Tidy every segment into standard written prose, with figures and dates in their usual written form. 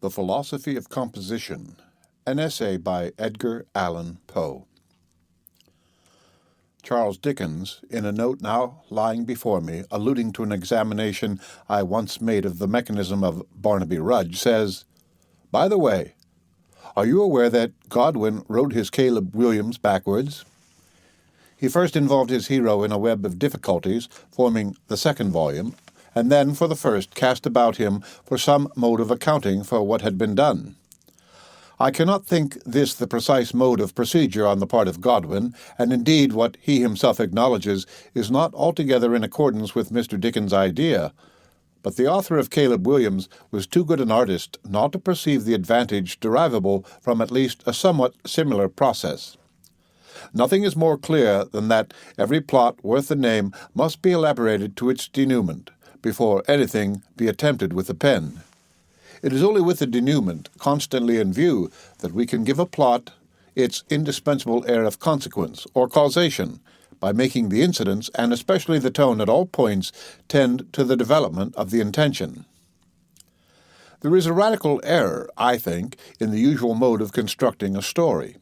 The Philosophy of Composition, an essay by Edgar Allan Poe. Charles Dickens, in a note now lying before me, alluding to an examination I once made of the mechanism of Barnaby Rudge, says, "By the way, are you aware that Godwin wrote his Caleb Williams backwards? He first involved his hero in a web of difficulties, forming the second volume, and then for the first cast about him for some mode of accounting for what had been done. I cannot think this the precise mode of procedure on the part of Godwin, and indeed what he himself acknowledges is not altogether in accordance with Mr. Dickens' idea. But the author of Caleb Williams was too good an artist not to perceive the advantage derivable from at least a somewhat similar process. Nothing is more clear than that every plot worth the name must be elaborated to its denouement, before anything be attempted with the pen. It is only with the denouement constantly in view that we can give a plot its indispensable air of consequence or causation, by making the incidents, and especially the tone at all points, tend to the development of the intention. There is a radical error, I think, in the usual mode of constructing a story.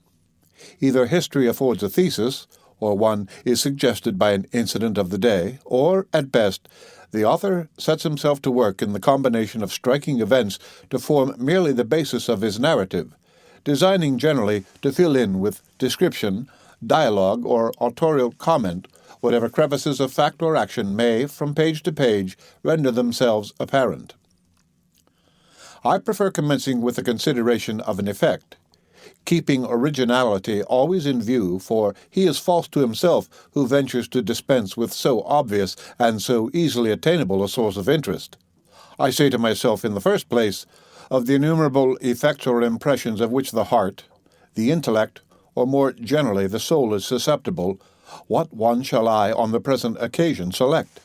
Either history affords a thesis, or one is suggested by an incident of the day, or, at best, the author sets himself to work in the combination of striking events to form merely the basis of his narrative, designing generally to fill in with description, dialogue, or autorial comment whatever crevices of fact or action may, from page to page, render themselves apparent. I prefer commencing with the consideration of an effect, keeping originality always in view, for he is false to himself who ventures to dispense with so obvious and so easily attainable a source of interest. I say to myself, in the first place, of the innumerable effects or impressions of which the heart, the intellect, or more generally the soul is susceptible, what one shall I on the present occasion select?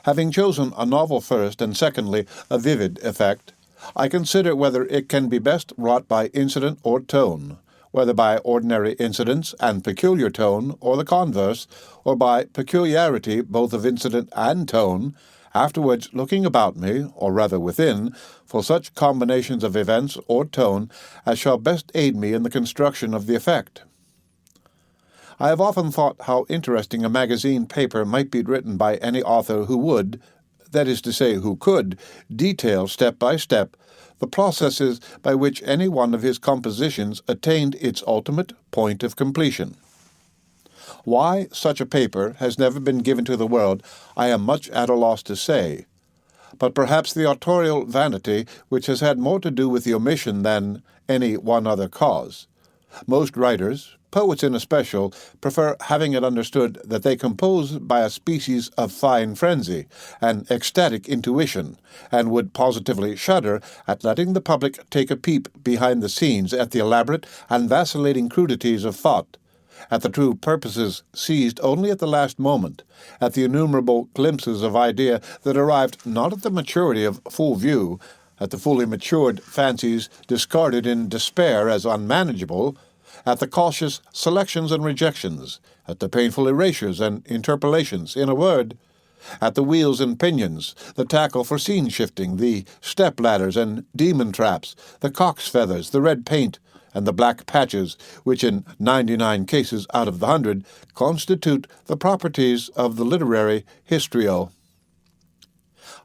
Having chosen a novel first, and secondly a vivid effect, I consider whether it can be best wrought by incident or tone, whether by ordinary incidents and peculiar tone, or the converse, or by peculiarity both of incident and tone, afterwards looking about me, or rather within, for such combinations of events or tone as shall best aid me in the construction of the effect. I have often thought how interesting a magazine paper might be written by any author who would, that is to say, who could, detail step by step the processes by which any one of his compositions attained its ultimate point of completion. Why such a paper has never been given to the world, I am much at a loss to say, but perhaps the autorial vanity which has had more to do with the omission than any one other cause. Most writers, poets in especial, prefer having it understood that they compose by a species of fine frenzy, an ecstatic intuition, and would positively shudder at letting the public take a peep behind the scenes at the elaborate and vacillating crudities of thought, at the true purposes seized only at the last moment, at the innumerable glimpses of idea that arrived not at the maturity of full view, at the fully matured fancies discarded in despair as unmanageable, at the cautious selections and rejections, at the painful erasures and interpolations, in a word, at the wheels and pinions, the tackle for scene shifting, the step ladders and demon traps, the cock's feathers, the red paint, and the black patches, which in 99 cases out of the 100 constitute the properties of the literary histrio.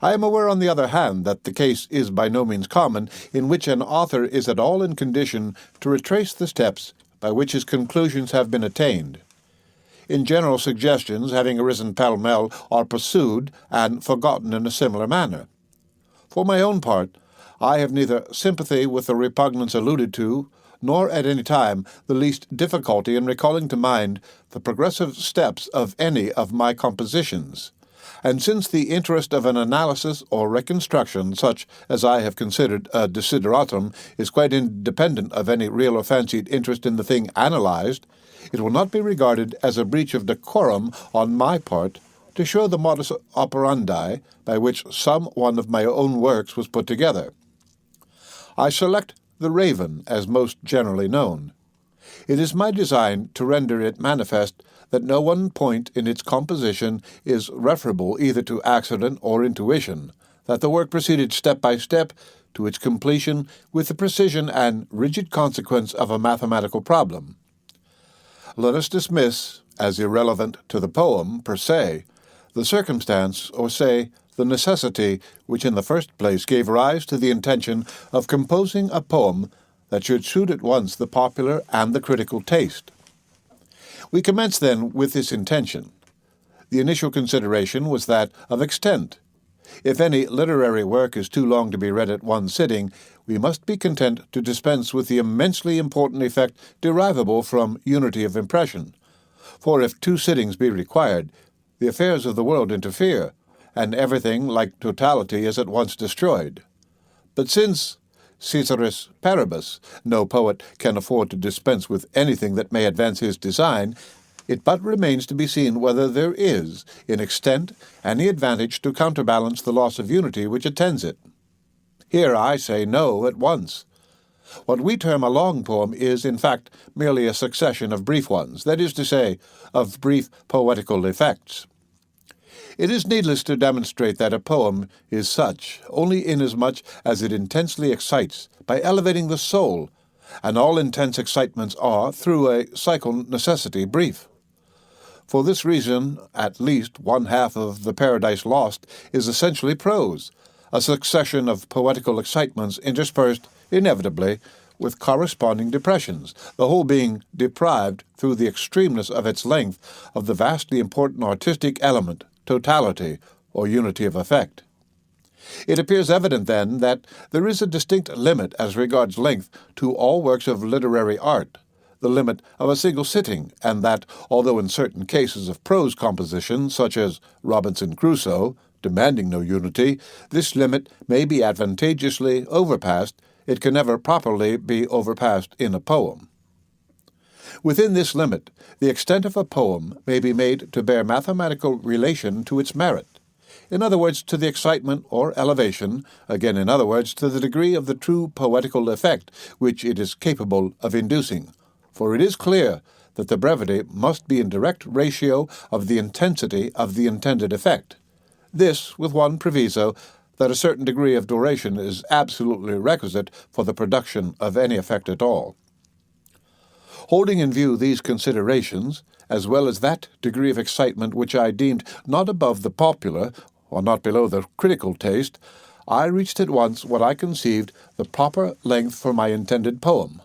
I am aware, on the other hand, that the case is by no means common in which an author is at all in condition to retrace the steps by which his conclusions have been attained. In general, suggestions, having arisen pell-mell, are pursued and forgotten in a similar manner. For my own part, I have neither sympathy with the repugnance alluded to, nor at any time the least difficulty in recalling to mind the progressive steps of any of my compositions. And since the interest of an analysis or reconstruction, such as I have considered a desideratum, is quite independent of any real or fancied interest in the thing analyzed, it will not be regarded as a breach of decorum on my part to show the modus operandi by which some one of my own works was put together. I select The Raven as most generally known. It is my design to render it manifest that no one point in its composition is referable either to accident or intuition, that the work proceeded step by step to its completion with the precision and rigid consequence of a mathematical problem. Let us dismiss, as irrelevant to the poem per se, the circumstance, or say, the necessity which in the first place gave rise to the intention of composing a poem that should suit at once the popular and the critical taste. We commence then with this intention. The initial consideration was that of extent. If any literary work is too long to be read at one sitting, we must be content to dispense with the immensely important effect derivable from unity of impression. For if 2 sittings be required, the affairs of the world interfere, and everything, like totality, is at once destroyed. But since, ceteris paribus, no poet can afford to dispense with anything that may advance his design, it but remains to be seen whether there is, in extent, any advantage to counterbalance the loss of unity which attends it. Here I say no at once. What we term a long poem is, in fact, merely a succession of brief ones, that is to say, of brief poetical effects. It is needless to demonstrate that a poem is such, only inasmuch as it intensely excites by elevating the soul, and all intense excitements are, through a psychal necessity, brief. For this reason, at least 1/2 of the Paradise Lost is essentially prose, a succession of poetical excitements interspersed, inevitably, with corresponding depressions, the whole being deprived, through the extremeness of its length, of the vastly important artistic element, totality, or unity of effect. It appears evident, then, that there is a distinct limit as regards length to all works of literary art, the limit of a single sitting, and that, although in certain cases of prose composition, such as Robinson Crusoe, demanding no unity, this limit may be advantageously overpassed, it can never properly be overpassed in a poem. Within this limit, the extent of a poem may be made to bear mathematical relation to its merit. In other words, to the excitement or elevation, again in other words, to the degree of the true poetical effect which it is capable of inducing. For it is clear that the brevity must be in direct ratio of the intensity of the intended effect. This, with one proviso, that a certain degree of duration is absolutely requisite for the production of any effect at all. Holding in view these considerations, as well as that degree of excitement which I deemed not above the popular, or not below the critical taste, I reached at once what I conceived the proper length for my intended poem,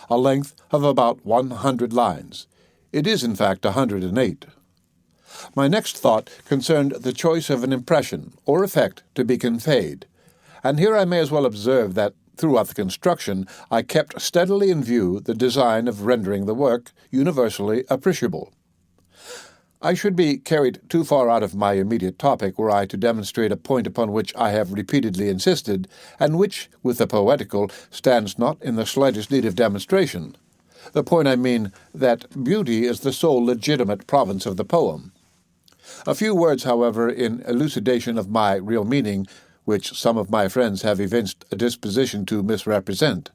a length of about 100 lines. It is, in fact, 108. My next thought concerned the choice of an impression, or effect, to be conveyed, and here I may as well observe that throughout the construction I kept steadily in view the design of rendering the work universally appreciable. I should be carried too far out of my immediate topic were I to demonstrate a point upon which I have repeatedly insisted, and which, with the poetical, stands not in the slightest need of demonstration. The point, I mean, that beauty is the sole legitimate province of the poem. A few words, however, in elucidation of my real meaning, which some of my friends have evinced a disposition to misrepresent.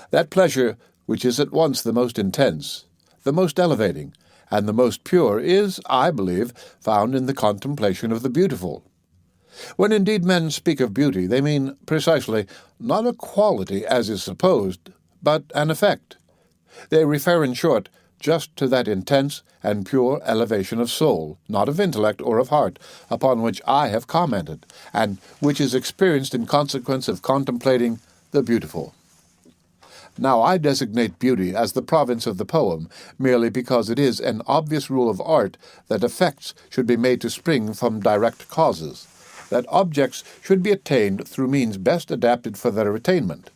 That pleasure which is at once the most intense, the most elevating, and the most pure is, I believe, found in the contemplation of the beautiful. When indeed men speak of beauty, they mean precisely not a quality as is supposed, but an effect. They refer, in short, just to that intense and pure elevation of soul, not of intellect or of heart, upon which I have commented, and which is experienced in consequence of contemplating the beautiful. Now I designate beauty as the province of the poem, merely because it is an obvious rule of art that effects should be made to spring from direct causes, that objects should be attained through means best adapted for their attainment.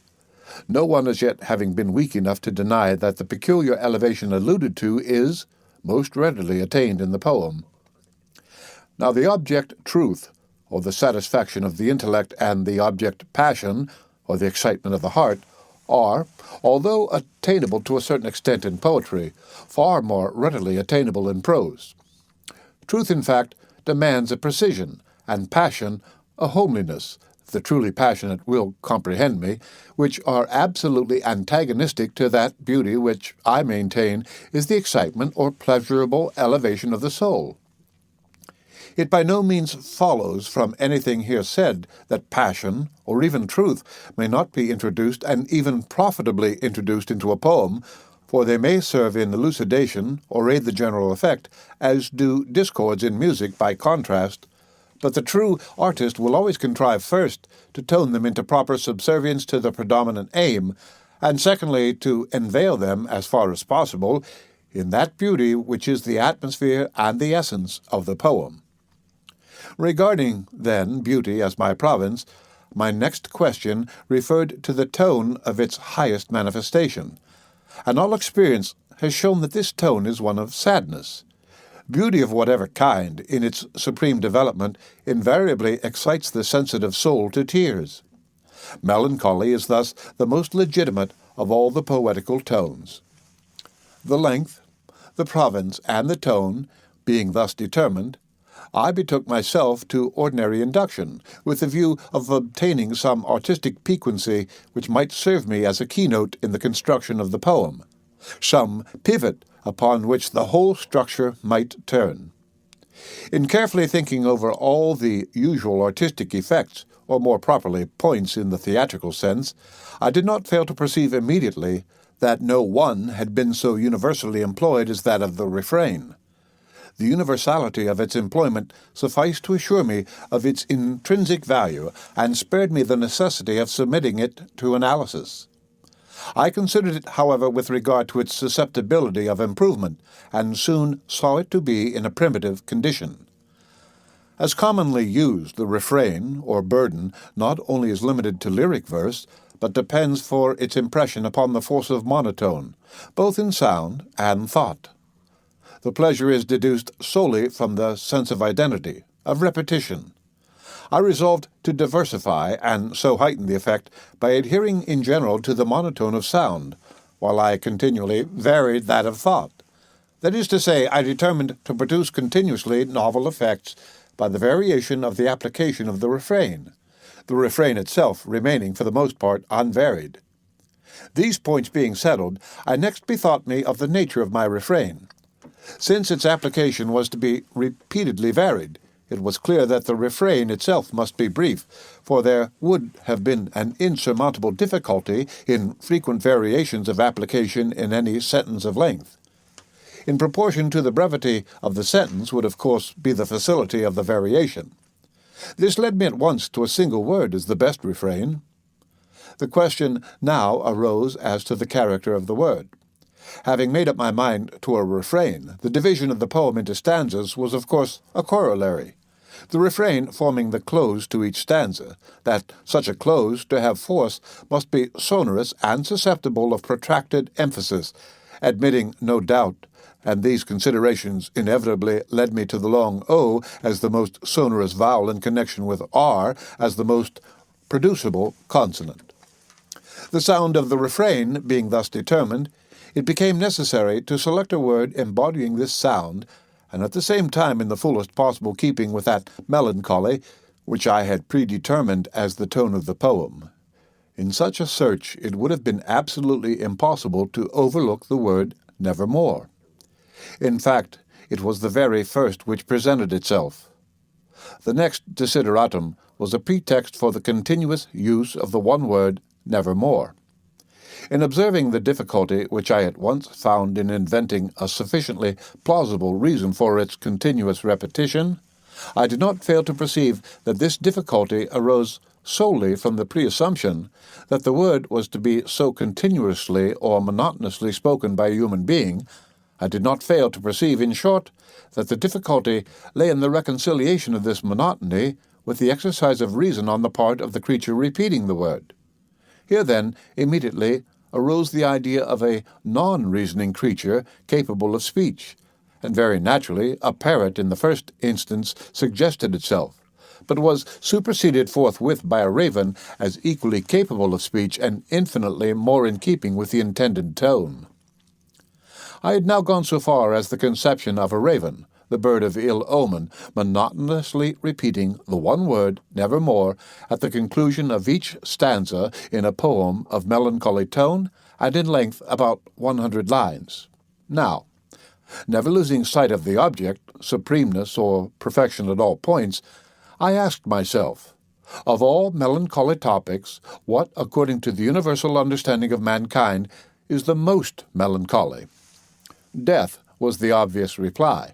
No one as yet having been weak enough to deny that the peculiar elevation alluded to is most readily attained in the poem. Now the object truth, or the satisfaction of the intellect, and the object passion, or the excitement of the heart, are, although attainable to a certain extent in poetry, far more readily attainable in prose. Truth, in fact, demands a precision, and passion a homeliness, the truly passionate will comprehend me, which are absolutely antagonistic to that beauty which, I maintain, is the excitement or pleasurable elevation of the soul. It by no means follows from anything here said that passion, or even truth, may not be introduced and even profitably introduced into a poem, for they may serve in elucidation or aid the general effect, as do discords in music by contrast. But the true artist will always contrive first to tone them into proper subservience to the predominant aim, and secondly to unveil them, as far as possible, in that beauty which is the atmosphere and the essence of the poem. Regarding, then, beauty as my province, my next question referred to the tone of its highest manifestation, and all experience has shown that this tone is one of sadness. Beauty of whatever kind, in its supreme development, invariably excites the sensitive soul to tears. Melancholy is thus the most legitimate of all the poetical tones. The length, the province, and the tone being thus determined, I betook myself to ordinary induction, with the view of obtaining some artistic piquancy which might serve me as a keynote in the construction of the poem, some pivot upon which the whole structure might turn. In carefully thinking over all the usual artistic effects, or more properly points in the theatrical sense, I did not fail to perceive immediately that no one had been so universally employed as that of the refrain. The universality of its employment sufficed to assure me of its intrinsic value, and spared me the necessity of submitting it to analysis. I considered it, however, with regard to its susceptibility of improvement, and soon saw it to be in a primitive condition. As commonly used, the refrain, or burden, not only is limited to lyric verse, but depends for its impression upon the force of monotone, both in sound and thought. The pleasure is deduced solely from the sense of identity, of repetition. I resolved to diversify, and so heighten the effect, by adhering in general to the monotone of sound, while I continually varied that of thought. That is to say, I determined to produce continuously novel effects by the variation of the application of the refrain itself remaining for the most part unvaried. These points being settled, I next bethought me of the nature of my refrain. Since its application was to be repeatedly varied, it was clear that the refrain itself must be brief, for there would have been an insurmountable difficulty in frequent variations of application in any sentence of length. In proportion to the brevity of the sentence would of course be the facility of the variation. This led me at once to a single word as the best refrain. The question now arose as to the character of the word. Having made up my mind to a refrain, the division of the poem into stanzas was of course a corollary, the refrain forming the close to each stanza. That such a close, to have force, must be sonorous and susceptible of protracted emphasis, admitting no doubt, and these considerations inevitably led me to the long O as the most sonorous vowel in connection with R as the most producible consonant. The sound of the refrain being thus determined, it became necessary to select a word embodying this sound, and at the same time in the fullest possible keeping with that melancholy which I had predetermined as the tone of the poem. In such a search it would have been absolutely impossible to overlook the word nevermore. In fact, it was the very first which presented itself. The next desideratum was a pretext for the continuous use of the one word nevermore. In observing the difficulty which I at once found in inventing a sufficiently plausible reason for its continuous repetition, I did not fail to perceive that this difficulty arose solely from the preassumption that the word was to be so continuously or monotonously spoken by a human being. I did not fail to perceive, in short, that the difficulty lay in the reconciliation of this monotony with the exercise of reason on the part of the creature repeating the word. Here, then, immediately arose the idea of a non-reasoning creature capable of speech, and very naturally a parrot in the first instance suggested itself, but was superseded forthwith by a raven as equally capable of speech and infinitely more in keeping with the intended tone. I had now gone so far as the conception of a raven, the bird of ill omen, monotonously repeating the one word, nevermore, at the conclusion of each stanza in a poem of melancholy tone and in length about 100 lines. Now, Never losing sight of the object, supremeness, or perfection at all points, I asked myself, of all melancholy topics, what, according to the universal understanding of mankind, is the most melancholy? Death was the obvious reply.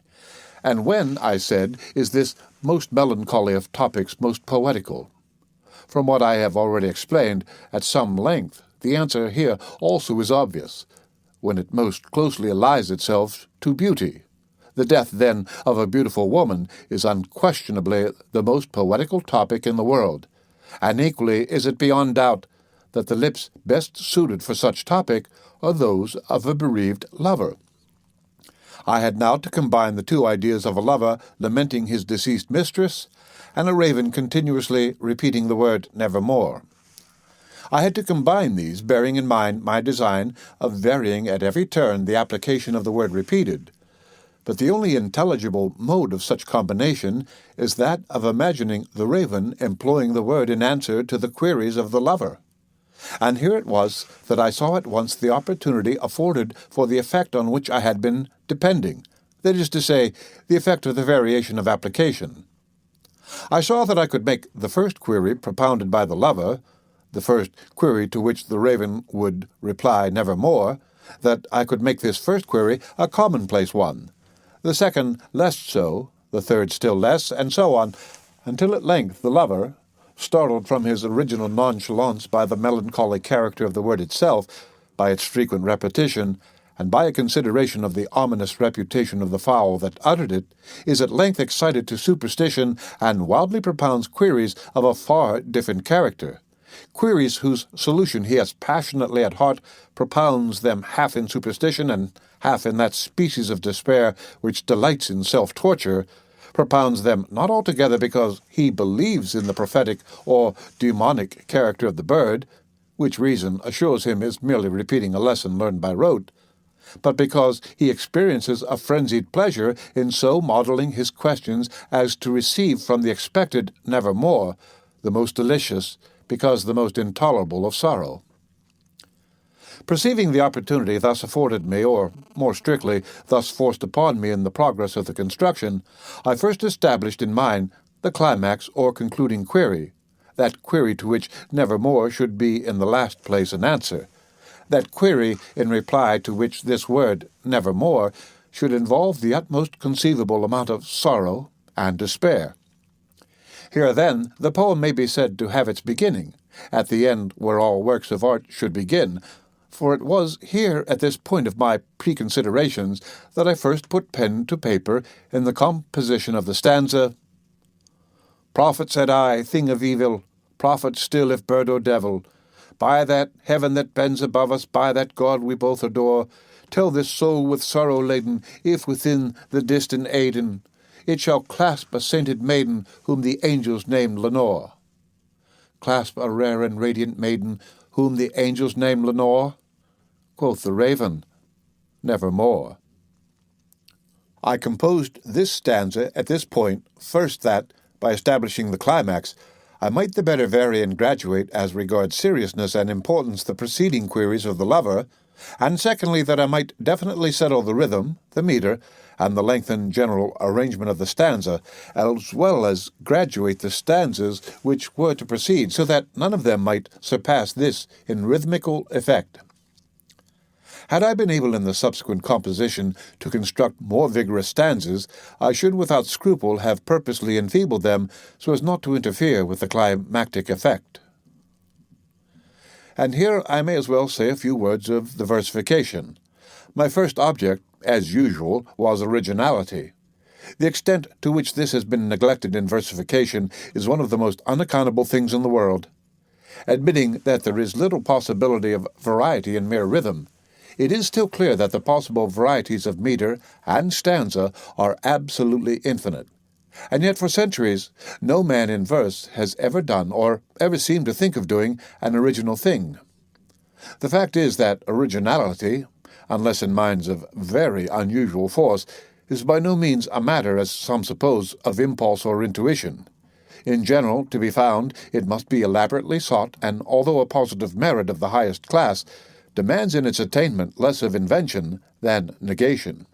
And when, I said, is this most melancholy of topics most poetical? From what I have already explained at some length, the answer here also is obvious, when it most closely allies itself to beauty. The death, then, of a beautiful woman is unquestionably the most poetical topic in the world, and equally is it beyond doubt that the lips best suited for such topic are those of a bereaved lover. I had now to combine the two ideas of a lover lamenting his deceased mistress and a raven continuously repeating the word nevermore. I had to combine these, bearing in mind my design of varying at every turn the application of the word repeated. But the only intelligible mode of such combination is that of imagining the raven employing the word in answer to the queries of the lover. And here it was that I saw at once the opportunity afforded for the effect on which I had been depending, that is to say, the effect of the variation of application. I saw that I could make the first query propounded by the lover, the first query to which the raven would reply nevermore, that I could make this first query a commonplace one, the second less so, the third still less, and so on, until at length the lover, startled from his original nonchalance by the melancholy character of the word itself, by its frequent repetition, and by a consideration of the ominous reputation of the fowl that uttered it, is at length excited to superstition and wildly propounds queries of a far different character. Queries whose solution he has passionately at heart, propounds them half in superstition and half in that species of despair which delights in self-torture, propounds them not altogether because he believes in the prophetic or demonic character of the bird, which reason assures him is merely repeating a lesson learned by rote, but because he experiences a frenzied pleasure in so modelling his questions as to receive from the expected nevermore the most delicious, because the most intolerable of sorrow. Perceiving the opportunity thus afforded me, or, more strictly, thus forced upon me in the progress of the construction, I first established in mind the climax or concluding query, that query to which nevermore should be in the last place an answer, that query in reply to which this word, nevermore, should involve the utmost conceivable amount of sorrow and despair. Here, then, the poem may be said to have its beginning, at the end where all works of art should begin, for it was here at this point of my preconsiderations that I first put pen to paper in the composition of the stanza, "Prophet, said I, thing of evil, prophet still if bird or devil, by that heaven that bends above us, by that God we both adore, tell this soul with sorrow laden, if within the distant Aidenn, it shall clasp a sainted maiden whom the angels named Lenore." "Clasp a rare and radiant maiden whom the angels named Lenore?" Quoth the raven, "Nevermore." I composed this stanza at this point, first that, by establishing the climax, I might the better vary and graduate as regards seriousness and importance the preceding queries of the lover, and secondly that I might definitely settle the rhythm, the meter, and the length and general arrangement of the stanza, as well as graduate the stanzas which were to proceed, so that none of them might surpass this in rhythmical effect. Had I been able in the subsequent composition to construct more vigorous stanzas, I should without scruple have purposely enfeebled them so as not to interfere with the climactic effect. And here I may as well say a few words of the versification. My first object, as usual, was originality. The extent to which this has been neglected in versification is one of the most unaccountable things in the world. Admitting that there is little possibility of variety in mere rhythm, it is still clear that the possible varieties of meter and stanza are absolutely infinite. And yet for centuries, no man in verse has ever done, or ever seemed to think of doing, an original thing. The fact is that originality, unless in minds of very unusual force, is by no means a matter, as some suppose, of impulse or intuition. In general, to be found, it must be elaborately sought, and although a positive merit of the highest class, demands in its attainment less of invention than negation.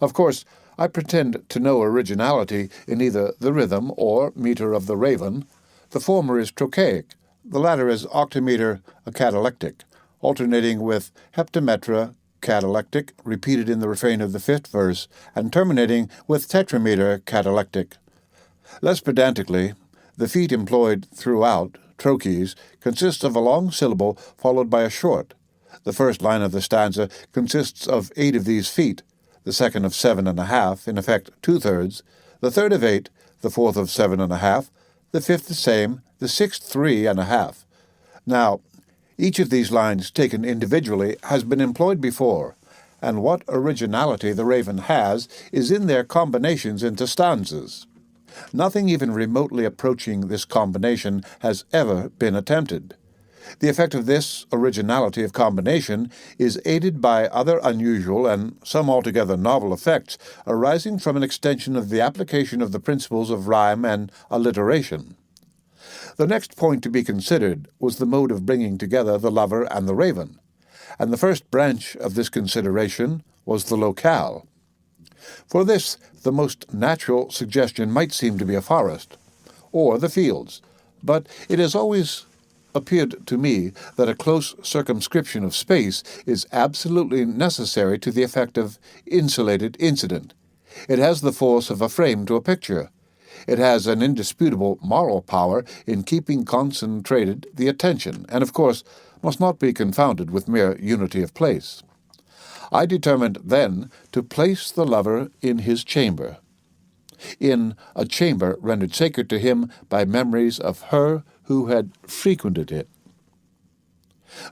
Of course, I pretend to no originality in either the rhythm or meter of the raven. The former is trochaic, the latter is octameter catalectic, alternating with heptametra catalectic, repeated in the refrain of the fifth verse, and terminating with tetrameter catalectic. Less pedantically, the feet employed throughout, trochees, consists of a long syllable followed by a short. The first line of the stanza consists of 8 of these feet, the second of 7.5, in effect 2/3, the third of 8, the fourth of 7.5, the fifth the same, the sixth 3.5. Now, each of these lines taken individually has been employed before, and what originality the raven has is in their combinations into stanzas. Nothing even remotely approaching this combination has ever been attempted. The effect of this originality of combination is aided by other unusual and some altogether novel effects arising from an extension of the application of the principles of rhyme and alliteration. The next point to be considered was the mode of bringing together the lover and the raven, and the first branch of this consideration was the locale. For this, the most natural suggestion might seem to be a forest, or the fields, but it has always appeared to me that a close circumscription of space is absolutely necessary to the effect of insulated incident. It has the force of a frame to a picture. It has an indisputable moral power in keeping concentrated the attention, and of course must not be confounded with mere unity of place. I determined then to place the lover in his chamber, in a chamber rendered sacred to him by memories of her who had frequented it.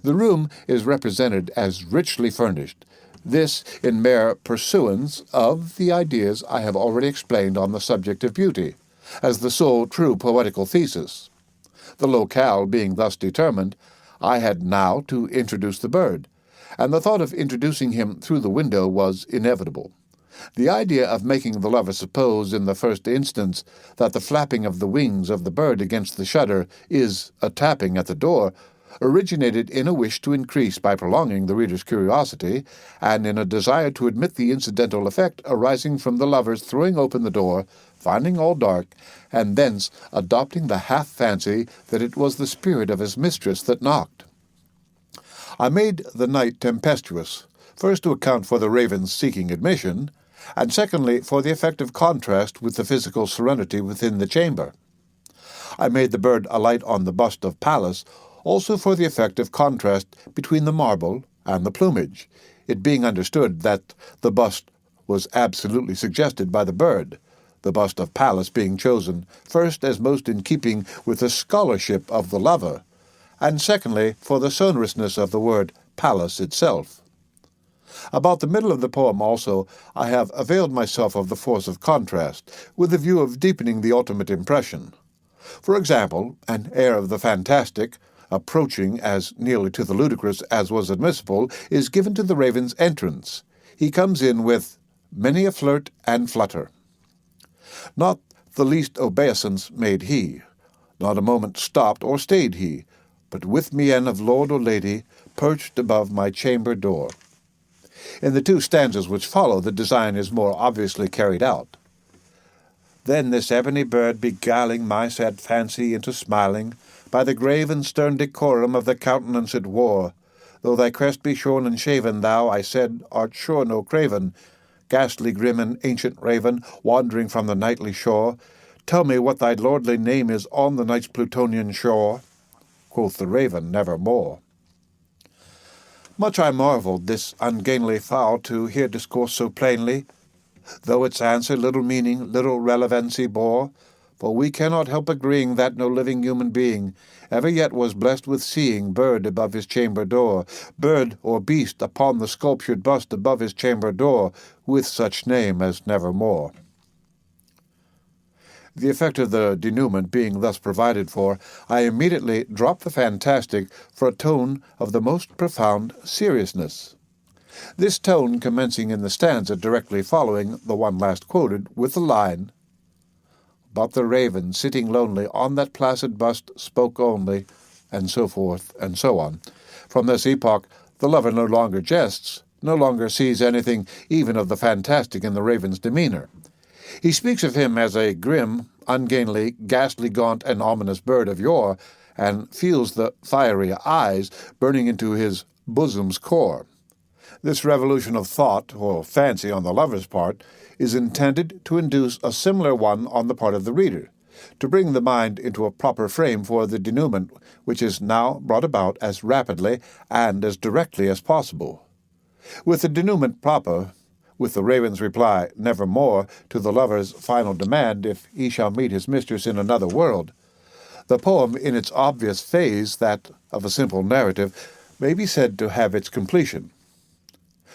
The room is represented as richly furnished, this in mere pursuance of the ideas I have already explained on the subject of beauty, as the sole true poetical thesis. The locale being thus determined, I had now to introduce the bird, and the thought of introducing him through the window was inevitable. The idea of making the lover suppose in the first instance that the flapping of the wings of the bird against the shutter is a tapping at the door originated in a wish to increase by prolonging the reader's curiosity, and in a desire to admit the incidental effect arising from the lover's throwing open the door, finding all dark, and thence adopting the half-fancy that it was the spirit of his mistress that knocked. I made the night tempestuous, first to account for the raven's seeking admission, and secondly for the effect of contrast with the physical serenity within the chamber. I made the bird alight on the bust of Pallas, also for the effect of contrast between the marble and the plumage, it being understood that the bust was absolutely suggested by the bird, the bust of Pallas being chosen first as most in keeping with the scholarship of the lover, and secondly for the sonorousness of the word Pallas itself. About the middle of the poem also I have availed myself of the force of contrast, with the view of deepening the ultimate impression. For example, an air of the fantastic, approaching as nearly to the ludicrous as was admissible, is given to the raven's entrance. He comes in with many a flirt and flutter. Not the least obeisance made he, not a moment stopped or stayed he, but with mien of lord or lady, perched above my chamber door. In the two stanzas which follow, the design is more obviously carried out. Then this ebony bird beguiling my sad fancy into smiling, by the grave and stern decorum of the countenance it wore, though thy crest be shorn and shaven, thou, I said, art sure no craven, ghastly grim and ancient raven, wandering from the nightly shore, tell me what thy lordly name is on the night's Plutonian shore. Quoth the raven, nevermore. Much I marvelled this ungainly fowl to hear discourse so plainly, though its answer little meaning, little relevancy bore, for we cannot help agreeing that no living human being ever yet was blessed with seeing bird above his chamber door, bird or beast upon the sculptured bust above his chamber door, with such name as nevermore. The effect of the denouement being thus provided for, I immediately dropped the fantastic for a tone of the most profound seriousness. This tone commencing in the stanza directly following the one last quoted, with the line, "But the raven, sitting lonely on that placid bust, spoke only," and so forth and so on. From this epoch, the lover no longer jests, no longer sees anything even of the fantastic in the raven's demeanor. He speaks of him as a grim, ungainly, ghastly, gaunt, and ominous bird of yore, and feels the fiery eyes burning into his bosom's core. This revolution of thought, or fancy on the lover's part, is intended to induce a similar one on the part of the reader, to bring the mind into a proper frame for the denouement, which is now brought about as rapidly and as directly as possible. With the denouement proper, with the raven's reply, nevermore, to the lover's final demand if he shall meet his mistress in another world, the poem, in its obvious phase, that of a simple narrative, may be said to have its completion.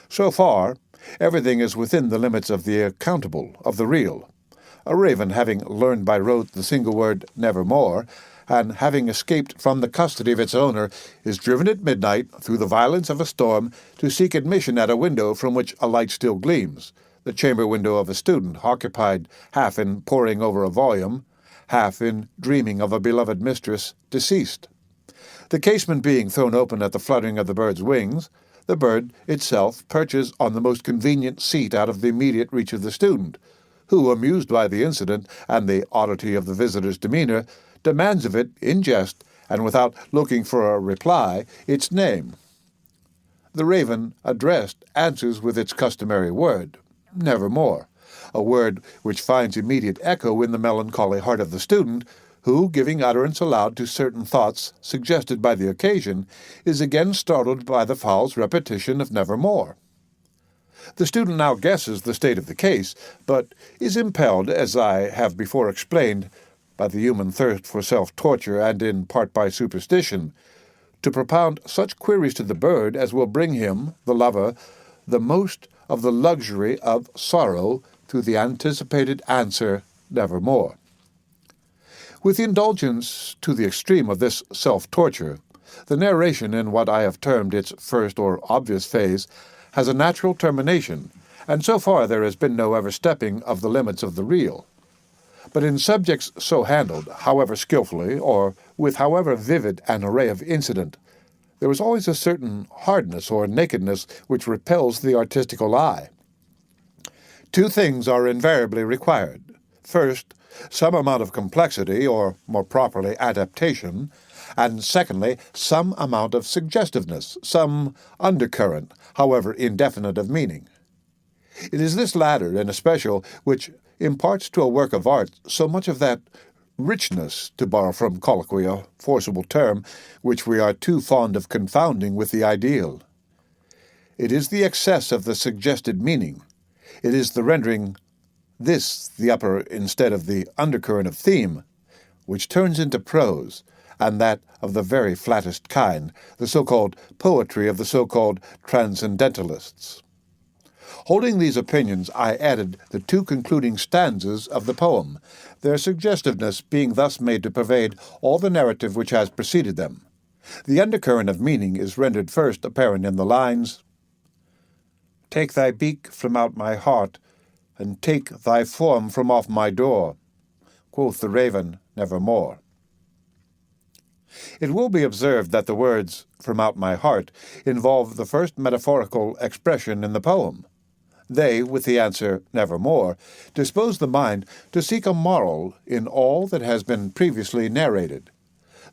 So far, everything is within the limits of the accountable, of the real. A raven, having learned by rote the single word nevermore, and having escaped from the custody of its owner, is driven at midnight, through the violence of a storm, to seek admission at a window from which a light still gleams, the chamber window of a student, occupied half in poring over a volume, half in dreaming of a beloved mistress deceased. The casement being thrown open at the fluttering of the bird's wings, the bird itself perches on the most convenient seat out of the immediate reach of the student, who, amused by the incident and the oddity of the visitor's demeanor, demands of it, in jest, and without looking for a reply, its name. The raven, addressed, answers with its customary word, nevermore, a word which finds immediate echo in the melancholy heart of the student, who, giving utterance aloud to certain thoughts suggested by the occasion, is again startled by the fowl's repetition of nevermore. The student now guesses the state of the case, but is impelled, as I have before explained, by the human thirst for self-torture and in part by superstition, to propound such queries to the bird as will bring him, the lover, the most of the luxury of sorrow through the anticipated answer, nevermore. With indulgence to the extreme of this self-torture, the narration in what I have termed its first or obvious phase has a natural termination, and so far there has been no overstepping of the limits of the real. But in subjects so handled, however skilfully, or with however vivid an array of incident, there is always a certain hardness or nakedness which repels the artistical eye. Two things are invariably required. First, some amount of complexity, or more properly, adaptation, and secondly, some amount of suggestiveness, some undercurrent, however indefinite of meaning. It is this latter, in especial, which imparts to a work of art so much of that richness, to borrow from colloquy a forcible term, which we are too fond of confounding with the ideal. It is the excess of the suggested meaning. It is the rendering this the upper instead of the undercurrent of theme, which turns into prose, and that of the very flattest kind, the so-called poetry of the so-called transcendentalists. Holding these opinions, I added the two concluding stanzas of the poem, their suggestiveness being thus made to pervade all the narrative which has preceded them. The undercurrent of meaning is rendered first apparent in the lines, "Take thy beak from out my heart, and take thy form from off my door," quoth the raven, nevermore. It will be observed that the words, "from out my heart," involve the first metaphorical expression in the poem. They, with the answer, nevermore, dispose the mind to seek a moral in all that has been previously narrated.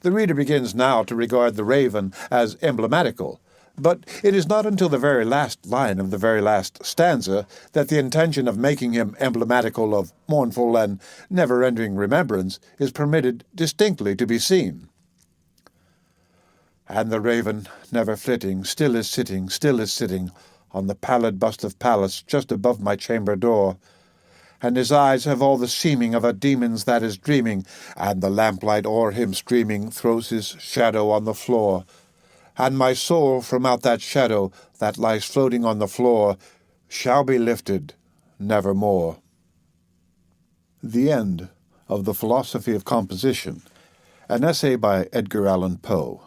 The reader begins now to regard the raven as emblematical, but it is not until the very last line of the very last stanza that the intention of making him emblematical of mournful and never-ending remembrance is permitted distinctly to be seen. And the raven, never flitting, still is sitting, on the pallid bust of Pallas just above my chamber door, and his eyes have all the seeming of a demon's that is dreaming, and the lamplight o'er him streaming throws his shadow on the floor, and my soul from out that shadow that lies floating on the floor shall be lifted nevermore. The End of The Philosophy of Composition, an essay by Edgar Allan Poe.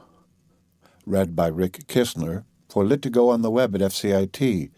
Read by Rick Kistner, for Lit to Go on the web at fcit.usf.edu.